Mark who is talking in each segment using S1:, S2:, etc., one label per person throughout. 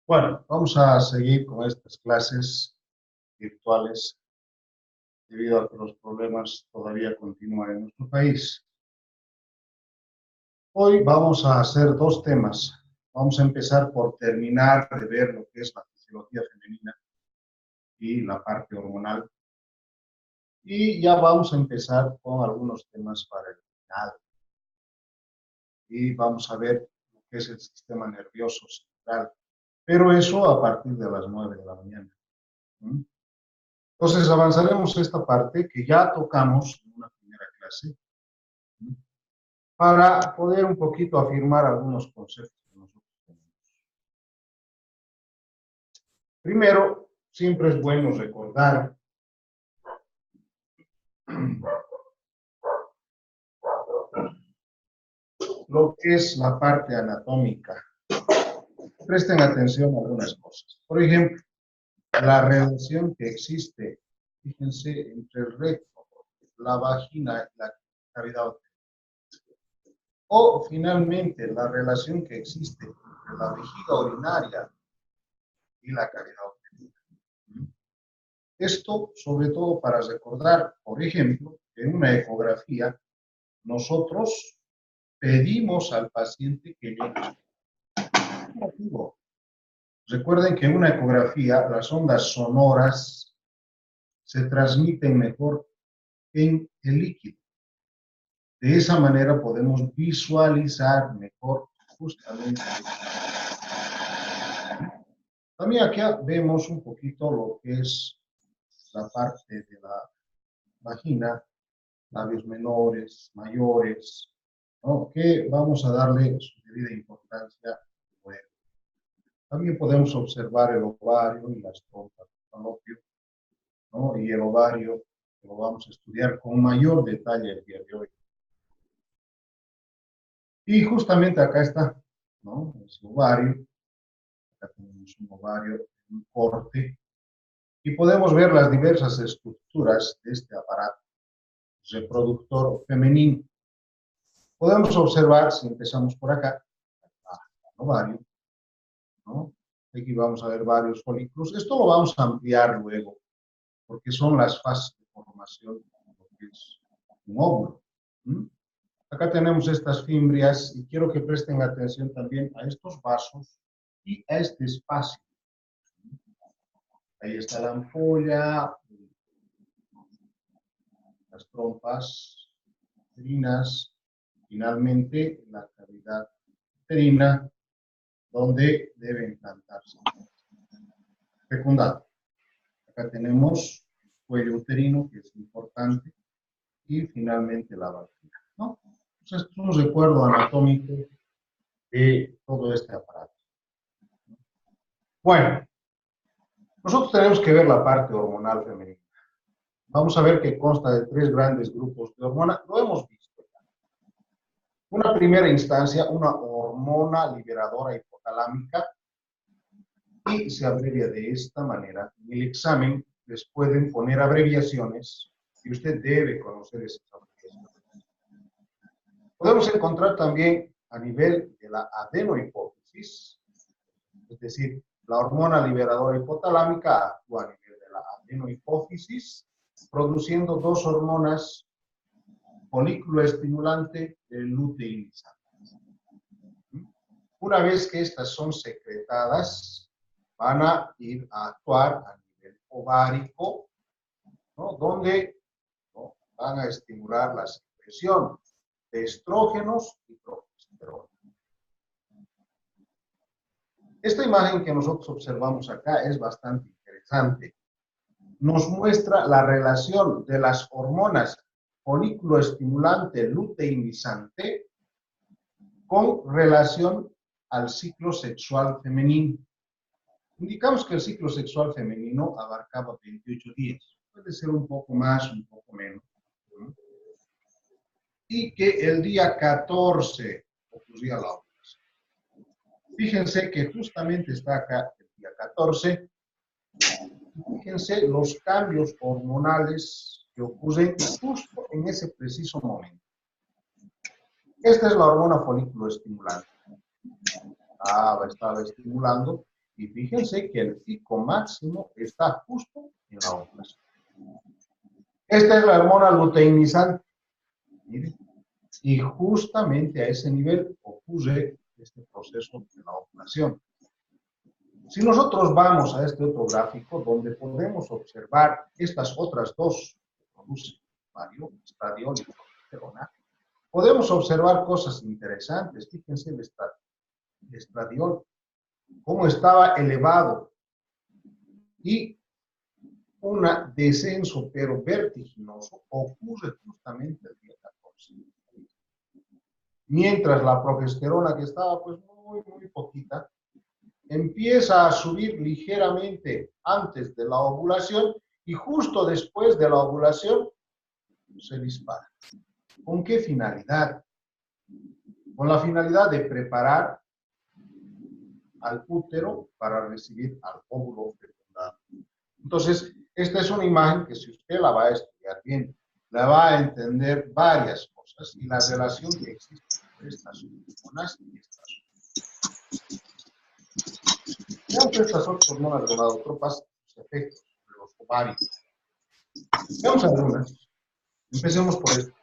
S1: Bueno, vamos a seguir con estas clases virtuales debido a que los problemas todavía continúan en nuestro país. Hoy vamos a hacer dos temas. Vamos a empezar por terminar de ver lo que es la fisiología femenina y la parte hormonal. Y ya vamos a empezar con algunos temas para el final. Y vamos a ver lo que es el sistema nervioso central. Pero eso a partir de las 9 de la mañana. Entonces avanzaremos esta parte que ya tocamos en una primera clase para poder un poquito afirmar algunos conceptos que nosotros tenemos. Primero, siempre es bueno recordar lo que es la parte anatómica. Presten atención a algunas cosas. Por ejemplo, la relación que existe, fíjense, entre el recto, la vagina y la cavidad uterina. O finalmente, la relación que existe entre la vejiga urinaria y la cavidad uterina. Esto sobre todo para recordar, por ejemplo, que en una ecografía nosotros pedimos al paciente que llegue. Recuerden que en una ecografía las ondas sonoras se transmiten mejor en el líquido. De esa manera podemos visualizar mejor justamente. También aquí vemos un poquito lo que es la parte de la vagina, labios menores, mayores, ¿no? Que vamos a darle su debida importancia luego. También podemos observar el ovario y las trompas del falopio, ¿no? Y el ovario, que lo vamos a estudiar con mayor detalle el día de hoy. Y justamente acá está, ¿no? Es el ovario. Acá tenemos un ovario, un corte, y podemos ver las diversas estructuras de este aparato reproductor femenino. Podemos observar, si empezamos por acá, el ovario, ¿no? Aquí vamos a ver varios folículos. Esto lo vamos a ampliar luego, porque son las fases de formación de lo que es un óvulo. Acá tenemos estas fimbrias y quiero que presten atención también a estos vasos y a este espacio. Ahí está la ampolla, las trompas uterinas, finalmente la cavidad uterina, donde debe implantarse. Fecundado. Acá tenemos el cuello uterino, que es importante, y finalmente la vagina, ¿no? Entonces, esto es un recuerdo anatómico de todo este aparato. Bueno, nosotros tenemos que ver la parte hormonal femenina. Vamos a ver que consta de 3 grandes grupos de hormonas. Lo hemos visto. Una primera instancia, una hormona liberadora hipotalámica, y se abrevia de esta manera. En el examen les pueden poner abreviaciones y usted debe conocer esas abreviaciones. Podemos encontrar también a nivel de la adenohipófisis, es decir, la hormona liberadora hipotalámica actúa a nivel de la adenohipófisis, produciendo 2 hormonas, folículo estimulante y luteinizante. Una vez que estas son secretadas, van a ir a actuar a nivel ovárico, ¿no? Donde, ¿no?, van a estimular la secreción de estrógenos y progesterona. Esta imagen que nosotros observamos acá es bastante interesante. Nos muestra la relación de las hormonas folículo estimulante luteinizante con relación al ciclo sexual femenino. Indicamos que el ciclo sexual femenino abarcaba 28 días. Puede ser un poco más, un poco menos. Y que el día 14 ocurría la ovulación. Fíjense que justamente está acá el día 14. Fíjense los cambios hormonales que ocurren justo en ese preciso momento. Esta es la hormona folículo estimulante. Estaba estimulando Y fíjense que el pico máximo está justo en la ovulación. Esta es la hormona luteinizante. Miren, y justamente a ese nivel ocurre este proceso de la ovulación. Si nosotros vamos a este otro gráfico, donde podemos observar estas otras dos que producen ovario, estradiol y progesterona, podemos observar cosas interesantes. Fíjense el estradiol, cómo estaba elevado y un descenso, pero vertiginoso, ocurre justamente el día 14. Mientras la progesterona, que estaba pues muy poquita, empieza a subir ligeramente antes de la ovulación y justo después de la ovulación se dispara. ¿Con qué finalidad? Con la finalidad de preparar al útero para recibir al óvulo fecundado. Entonces, esta es una imagen que si usted la va a estudiar bien, la va a entender varias cosas y la relación que existe entre estas hormonas y estas hormonas. Veamos estas otras hormonas gonadotropas, sus efectos sobre los ovarios. Veamos algunas. Empecemos por esto.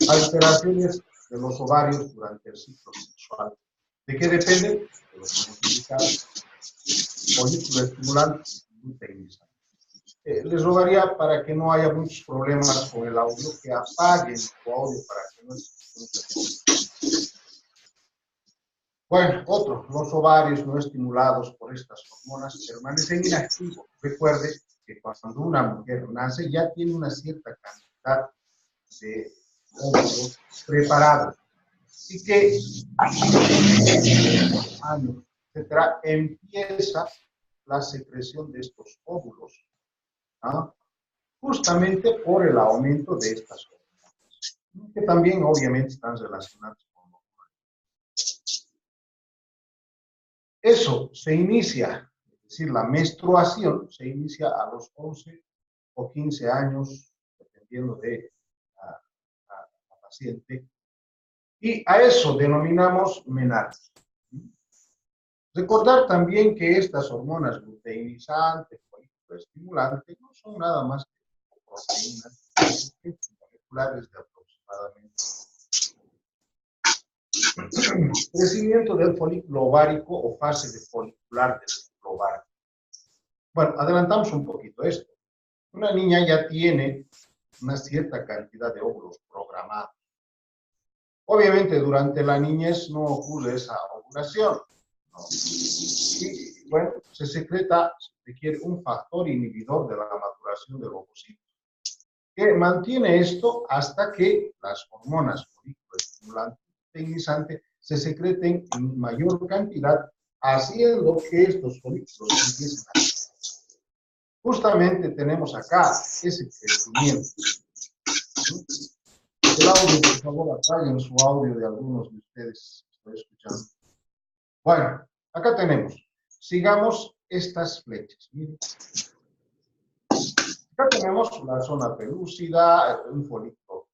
S1: Alteraciones de los ovarios durante el ciclo sexual. ¿De qué depende? De los multiplicados. Folículo estimulante y luteinizante. Les rogaría, para que no haya muchos problemas con el audio, que apaguen su audio para que no escuchen. Bueno, otro, los ovarios no estimulados por estas hormonas permanecen inactivos. Recuerde que cuando una mujer nace ya tiene una cierta cantidad de óvulos preparados y que años, etcétera, empieza la secreción de estos óvulos, ¿no? Justamente por el aumento de estas hormonas, que también obviamente están relacionadas con los hormonas. Eso se inicia, es decir, la menstruación se inicia a los 11 o 15 años, dependiendo de la paciente, y a eso denominamos menarquia. Recordar también que estas hormonas luteinizantes, estimulantes, no son nada más que proteínas moleculares de aproximadamente crecimiento del folículo ovárico o fase de folicular del folículo ovárico. Bueno, adelantamos un poquito esto. Una niña ya tiene una cierta cantidad de óvulos programados. Obviamente durante la niñez no ocurre esa ovulación, ¿no? Y bueno, se secreta, se requiere un factor inhibidor de la maduración del ovocito, que mantiene esto hasta que las hormonas folículo estimulante y luteinizante se secreten en mayor cantidad, haciendo que estos folículos empiecen a crecer. Justamente tenemos acá ese crecimiento. El audio, por favor, apaguen su audio de algunos de ustedes que estoy escuchando. Bueno, acá tenemos. Sigamos estas flechas. Miren. Acá tenemos la zona pelúcida, un folículo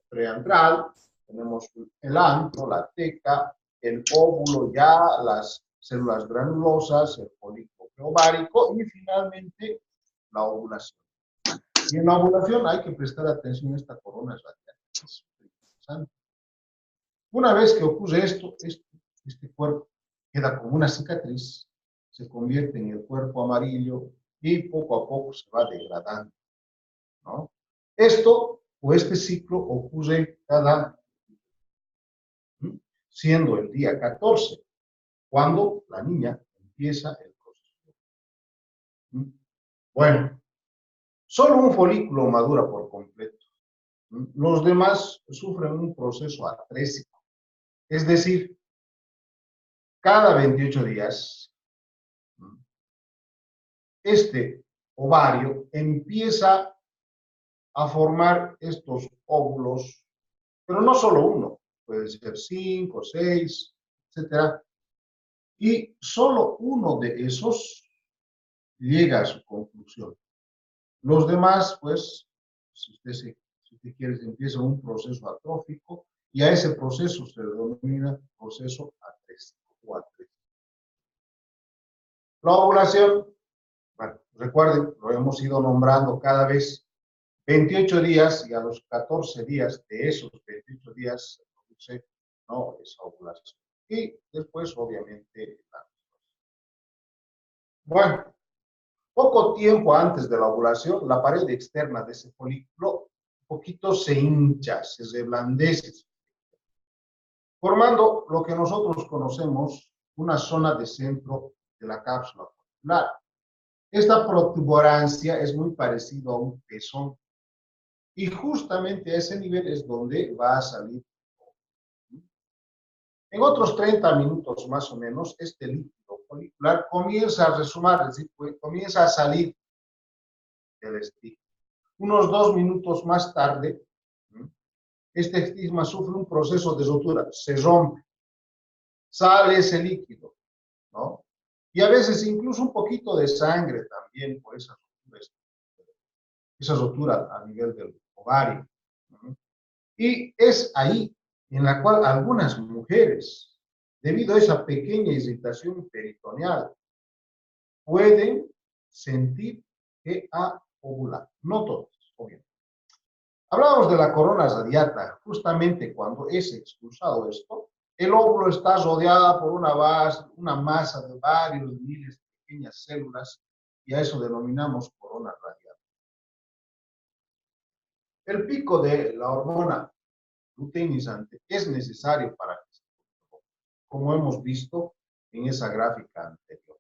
S1: preantral, tenemos el antro, la teca, el óvulo ya, las células granulosas, el folículo preovárico y finalmente la ovulación. Y en la ovulación hay que prestar atención a esta corona radial. Una vez que ocurre esto, este cuerpo queda como una cicatriz, se convierte en el cuerpo amarillo y poco a poco se va degradando, ¿no? Esto o este ciclo ocurre cada, siendo el día 14, cuando la niña empieza el proceso. Bueno, solo un folículo madura por completo. Los demás sufren un proceso atrésico. Es decir, cada 28 días, este ovario empieza a formar estos óvulos, pero no solo uno, puede ser 5, 6, etcétera. Y solo uno de esos llega a su conclusión. Los demás, pues, si usted quiere, empieza un proceso atrófico y a ese proceso se le denomina proceso atrésico o atrésico. La ovulación, bueno, recuerden, lo hemos ido nombrando cada vez 28 días y a los 14 días de esos 28 días se produce, ¿no?, esa ovulación. Y después, obviamente, la... Bueno, poco tiempo antes de la ovulación, la pared externa de ese folículo un poquito se hincha, se reblandece, formando lo que nosotros conocemos una zona de centro de la cápsula folicular. Esta protuberancia es muy parecida a un pezón y justamente a ese nivel es donde va a salir. En otros 30 minutos más o menos, este líquido folicular comienza a resumar, es decir, comienza a salir del estigma. Unos 2 minutos más tarde, este estigma sufre un proceso de rotura, se rompe, sale ese líquido, ¿no? Y a veces incluso un poquito de sangre también por esa rotura a nivel del ovario, ¿no? Y es ahí en la cual algunas mujeres, debido a esa pequeña irritación peritoneal, pueden sentir que ha ovulado. No todas, obviamente. Hablábamos de la corona radiata, justamente cuando es expulsado esto, el óvulo está rodeado por una masa de varios miles de pequeñas células y a eso denominamos corona radiata. El pico de la hormona luteinizante es necesario para que se produzca, como hemos visto en esa gráfica anterior.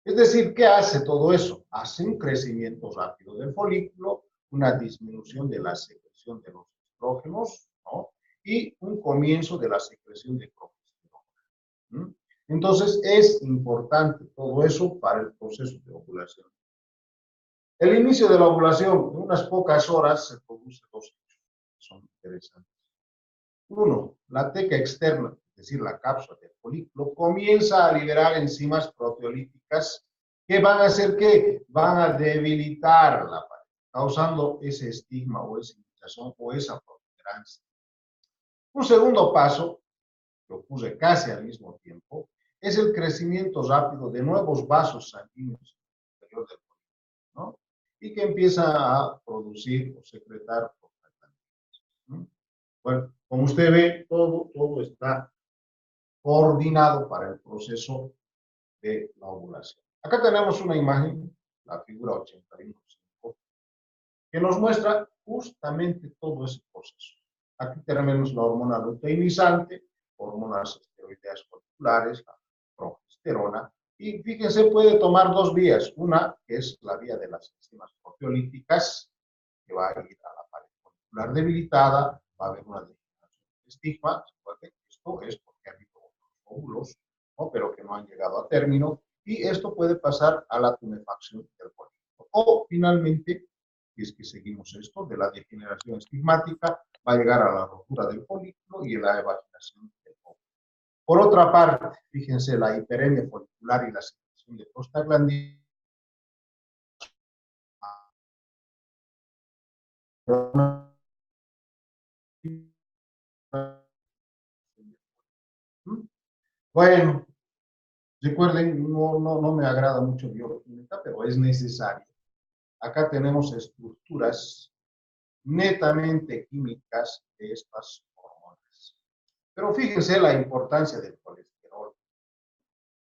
S1: Es decir, ¿qué hace todo eso? Hace un crecimiento rápido del folículo, una disminución de la secreción de los estrógenos, ¿no?, y un comienzo de la secreción de progesterona. Entonces, es importante todo eso para el proceso de ovulación. El inicio de la ovulación, en unas pocas horas, se produce dos hechos que son interesantes. Uno, la teca externa, es decir, la cápsula del folículo, comienza a liberar enzimas proteolíticas que van a hacer ¿qué? Van a debilitar la pared, causando ese estigma o esa hinchazón o esa protuberancia. Un segundo paso, que ocurre casi al mismo tiempo, es el crecimiento rápido de nuevos vasos sanguíneos en el interior del folículo, ¿no?, y que empieza a producir o secretar prostaglandinas, ¿no? Bueno, como usted ve, todo está coordinado para el proceso de la ovulación. Acá tenemos una imagen, la figura 81.5, que nos muestra justamente todo ese proceso. Aquí tenemos la hormona luteinizante, hormonas esteroideas folliculares, la progesterona, y fíjense, puede tomar dos vías. Una, que es la vía de las enzimas proteolíticas, que va a ir a la pared folicular debilitada, va a haber una estigma, esto es porque ha habido otros óvulos, ¿no?, pero que no han llegado a término, y esto puede pasar a la tunefacción del folículo. O finalmente, si es que seguimos esto, de la degeneración estigmática, va a llegar a la rotura del folículo y a la evaginación del óvulo. Por otra parte, fíjense, la hiperemia folicular y la secreción de prostaglandina bueno, recuerden, no me agrada mucho bioquímica, pero es necesario. Acá tenemos estructuras netamente químicas de estas hormonas. Pero fíjense la importancia del colesterol.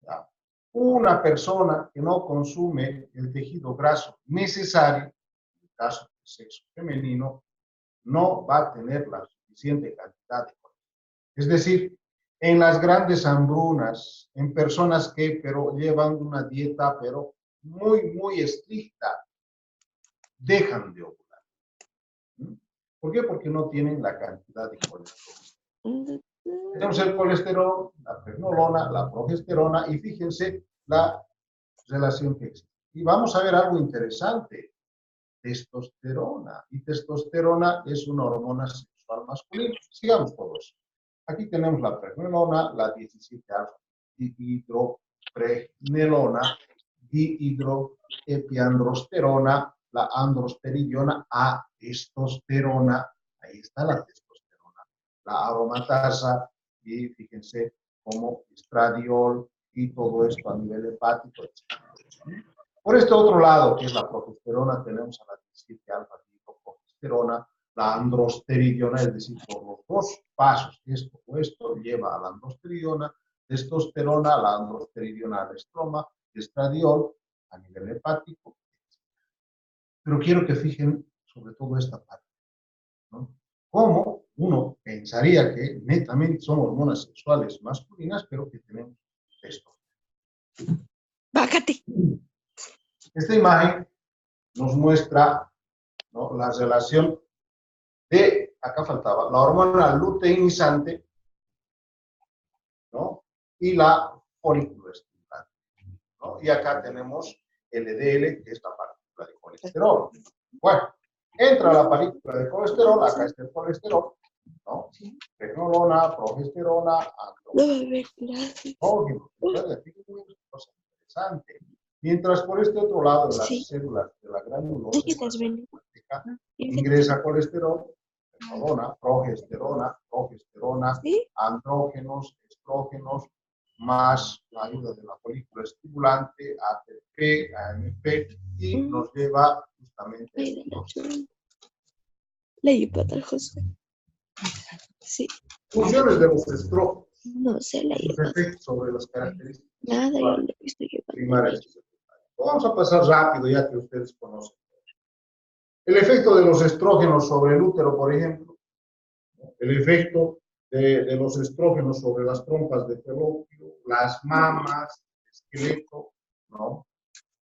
S1: ¿Ya? Una persona que no consume el tejido graso necesario, en el caso del sexo femenino, no va a tener la suficiente cantidad de colesterol. Es decir, en las grandes hambrunas, en personas que llevan una dieta muy estricta, dejan de ovular. ¿Por qué? Porque no tienen la cantidad de colesterol. Tenemos el colesterol, la pregnenolona, la progesterona, y fíjense la relación que existe. Y vamos a ver algo interesante. Testosterona. Y testosterona es una hormona sexual masculina. Sigamos todos. Aquí tenemos la pregnenolona, la 17-alfa dihidropregnenolona, dihidroepiandrosterona, la androstenediona, testosterona. Ahí está la testosterona. La aromatasa, y fíjense como estradiol, y todo esto a nivel hepático, etc. Por este otro lado, que es la progesterona, tenemos a la 17-alfa-hidroprogesterona, la androstenediona, es decir, por los dos pasos, esto o esto, lleva a la androstenediona, testosterona, la androstenediona al estroma, estradiol a nivel hepático. Pero quiero que fijen sobre todo esta parte, ¿no? Cómo uno pensaría que netamente son hormonas sexuales masculinas, pero que tenemos esto.
S2: Bájate.
S1: Esta imagen nos muestra, ¿no?, la relación de, acá faltaba, la hormona luteinizante, ¿no?, y la folículo estimulante, ¿no? Y acá tenemos LDL, que es la partícula de colesterol. Bueno, entra la partícula de colesterol, acá está el colesterol, ¿no? Pregnenolona, progesterona, andrógeno. Cosa interesante. Mientras por este otro lado, de las células de la granulosa, ingresa colesterol, progesterona, andrógenos, estrógenos, más la ayuda de la folícula estimulante, ATP, AMP, y nos lleva justamente
S2: Leí para José. Sí.
S1: funciones de los estrógenos.
S2: No sé leer.
S1: Sus efectos sobre las características
S2: Nada, yo lo estoy
S1: primarias. Vamos a pasar rápido, ya que ustedes conocen. El efecto de los estrógenos sobre el útero, por ejemplo. El efecto de los estrógenos sobre las trompas de falopio, las mamas, el esqueleto, ¿no?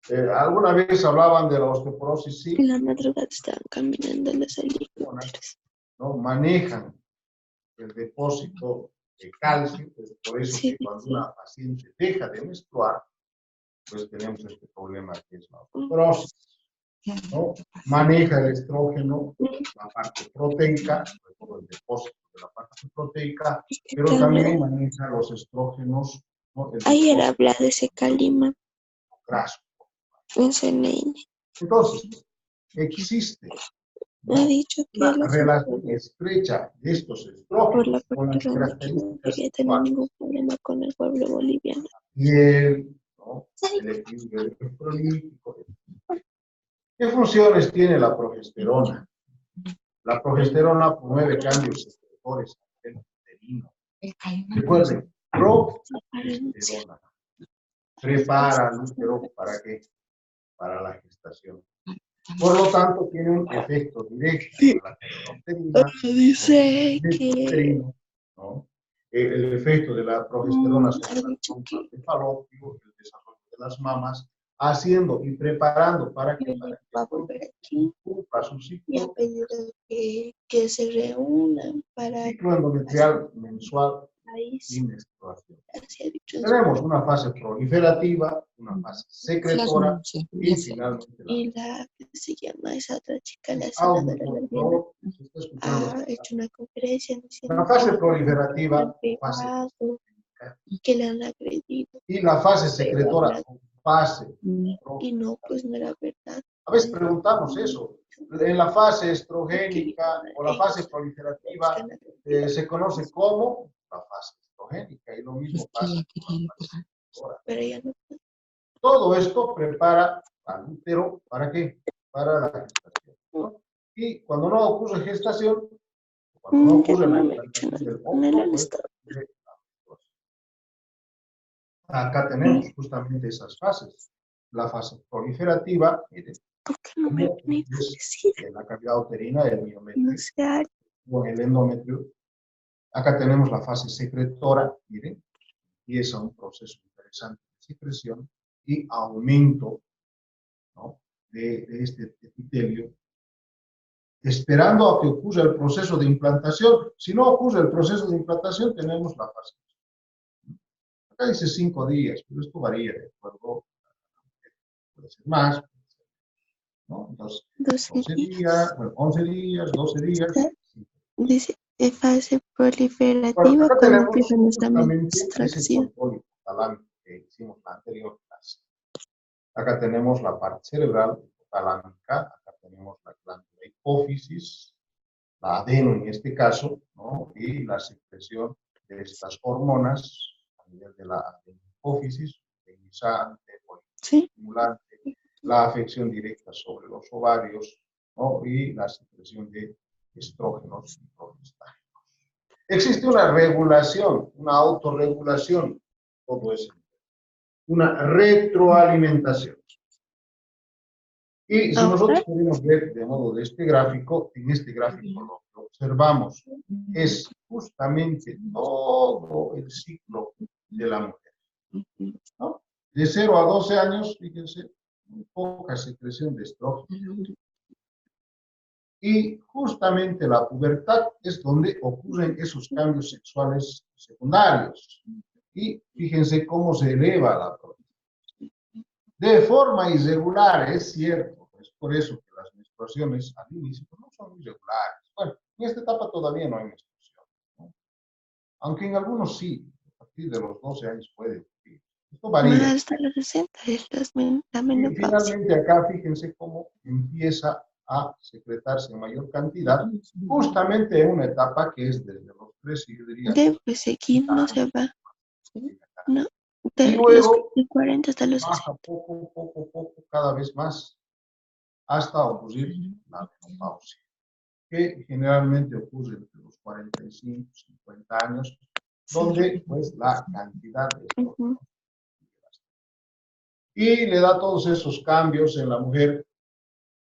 S1: ¿Alguna vez hablaban de la osteoporosis? Sí.
S2: En la madrugada estaban caminando los helicópteros,
S1: ¿no? Manejan el depósito de calcio, pues por eso que cuando una paciente deja de menstruar, pues tenemos este problema que es la osteoporosis, ¿no? Maneja el estrógeno, la parte proteica, todo el depósito de la parte proteica, pero también maneja los estrógenos, ¿no?
S2: Ayer habla de ese calima.
S1: Graso.
S2: Entonces,
S1: existe,
S2: ¿no?, ha dicho que
S1: una relación estrecha de estos estrógenos con las características
S2: no tener ningún problema con el pueblo boliviano.
S1: Y ¿no?, el equilibrio electrolítico. ¿Qué funciones tiene la progesterona? La progesterona promueve cambios secretores a nivel uterino. Recuerden, progesterona prepara al útero ¿para qué? Para la gestación. Por lo tanto, tiene un efecto directo a la uterina.
S2: Dice que
S1: ¿no? El efecto de la progesterona sobre las trompas de falopio, el desarrollo de las mamas, haciendo y preparando para que
S2: va a volver aquí
S1: cumpla su ciclo,
S2: y ha pedido que se reúnan para
S1: ciclo endometrial mensual y menstruación. Tenemos una fase proliferativa, una fase secretora y finalmente
S2: la que se llama esa otra chica, la senadora Lerviana, ha hecho una conferencia diciendo
S1: la fase proliferativa
S2: que le han agredido
S1: y la fase secretora fase
S2: y no, pues no era verdad.
S1: A veces preguntamos eso. En la fase estrogénica o la fase proliferativa se conoce como la fase estrogénica y lo mismo pasa con la fase secretora.
S2: Pero ya no.
S1: Todo esto prepara al útero ¿para qué? Para la gestación, ¿no? Y cuando no ocurre gestación, cuando no ocurre la implantación del óvulo, pues acá tenemos justamente esas fases. La fase proliferativa, miren, como es en la cavidad uterina, el miometrio, o en el endometrio. Acá tenemos la fase secretora, miren, empieza un proceso interesante de secreción y aumento, ¿no?, de este epitelio, esperando a que ocurra el proceso de implantación. Si no ocurre el proceso de implantación, tenemos la fase. Acá dice 5 días, pero esto varía de acuerdo, puede ser más, ¿no? Entonces, 12 días, bueno, 11 días, 12 días.
S2: Dice fase proliferativa,
S1: bueno, acá
S2: cuando
S1: tenemos
S2: empieza nuestra
S1: justamente ese
S2: menstruación.
S1: control hipotalámico que hicimos la anterior clase. Acá tenemos la parte cerebral hipotalámica, acá tenemos la glándula hipófisis, la adeno en este caso, ¿no?, y la secreción de estas hormonas a nivel de la hipófisis, ionizante,
S2: Sí.
S1: estimulante, la afección directa sobre los ovarios, ¿no? Y la secreción de estrógenos y progestágenos. Existe una regulación, una autorregulación, todo eso, una retroalimentación. Y si nosotros podemos ver de modo de este gráfico, en este gráfico lo que observamos es justamente todo el ciclo de la mujer, ¿no? De 0 a 12 años, fíjense, muy poca secreción de estrógeno. Y justamente la pubertad es donde ocurren esos cambios sexuales secundarios. Y fíjense cómo se eleva la prolactina. De forma irregular, es cierto. Es por eso que las menstruaciones al inicio no son irregulares. Bueno, en esta etapa todavía no hay menstruación, ¿no? Aunque en algunos sí, a partir de los 12 años puede ocurrir. Esto varía.
S2: Hasta los 60, la
S1: Y
S2: menopausia.
S1: finalmente acá fíjense cómo empieza a secretarse en mayor cantidad, justamente en una etapa que es desde los 13, yo diría.
S2: Después seguir no se va. No,
S1: y
S2: de
S1: luego
S2: los 40 hasta los 60.
S1: baja poco, cada vez más, hasta ocurrir la menopausia, que generalmente ocurre entre los 45, 50 años, donde pues la cantidad de estrógenos y le da todos esos cambios en la mujer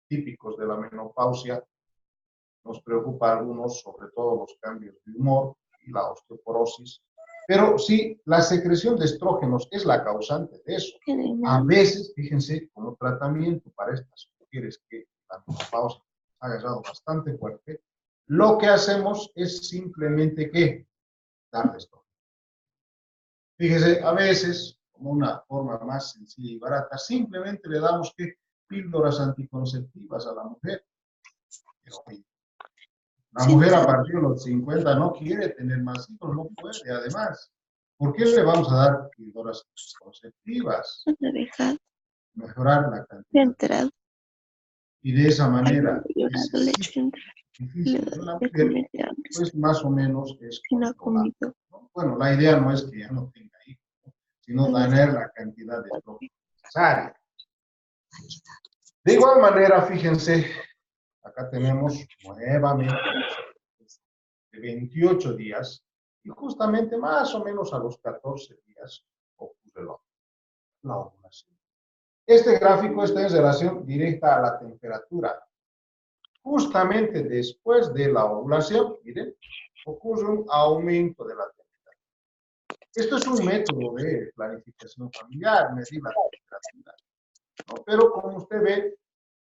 S1: típicos de la menopausia. Nos preocupa a algunos, sobre todo los cambios de humor y la osteoporosis. Pero sí, la secreción de estrógenos es la causante de eso. A veces, fíjense, como tratamiento para estas mujeres que la menopausia ha agarrado bastante fuerte, lo que hacemos es simplemente que darles estrógeno. Fíjese, a veces, como una forma más sencilla y barata, simplemente le damos que píldoras anticonceptivas a la mujer. Pero, la mujer a partir de los 50 no quiere tener más hijos, no puede, además. ¿Por qué le vamos a dar píldoras anticonceptivas? Mejorar la cantidad. Y de esa manera, es difícil. Una mujer, pues más o menos es controlada, ¿no? Bueno, la idea no es que ya no tenga hijos, ¿no? Sino tener la cantidad de estrógeno necesaria. De igual manera, fíjense, acá tenemos nuevamente de 28 días y justamente más o menos a los 14 días ocurre la ovulación. Este gráfico está en relación directa a la temperatura. Justamente después de la ovulación, miren, ocurre un aumento de la temperatura. Esto es un método de planificación familiar, medir la temperatura, ¿no? Pero como usted ve,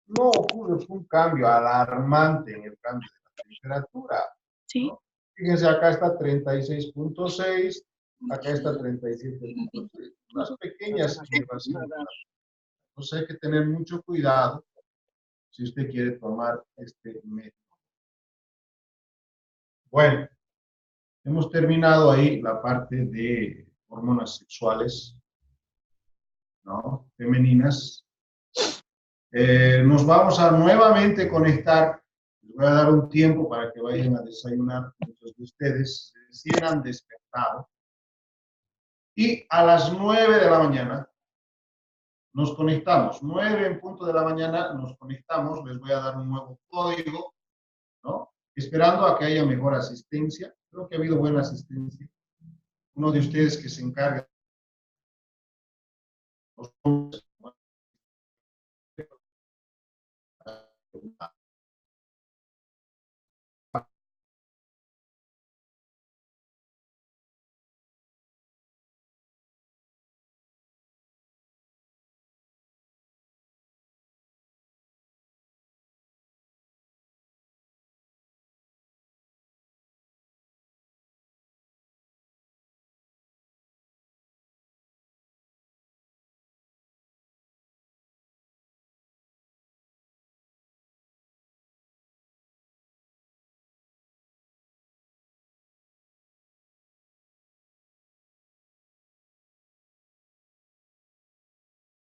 S1: no ocurre un cambio alarmante en el cambio de la temperatura, ¿no? Fíjense, acá está 36.6, acá está 37.6, unas pequeñas elevaciones. Entonces hay que tener mucho cuidado si usted quiere tomar este método. Bueno, hemos terminado ahí la parte de hormonas sexuales, ¿no? Femeninas. Nos vamos a nuevamente conectar. Les voy a dar un tiempo para que vayan a desayunar. Muchos de ustedes recién han despertado. Y a las 9 de la mañana nos conectamos. 9 en punto de la mañana nos conectamos. Les voy a dar un nuevo código, ¿no? Esperando a que haya mejor asistencia. Creo que ha habido buena asistencia. Uno de ustedes que se encarga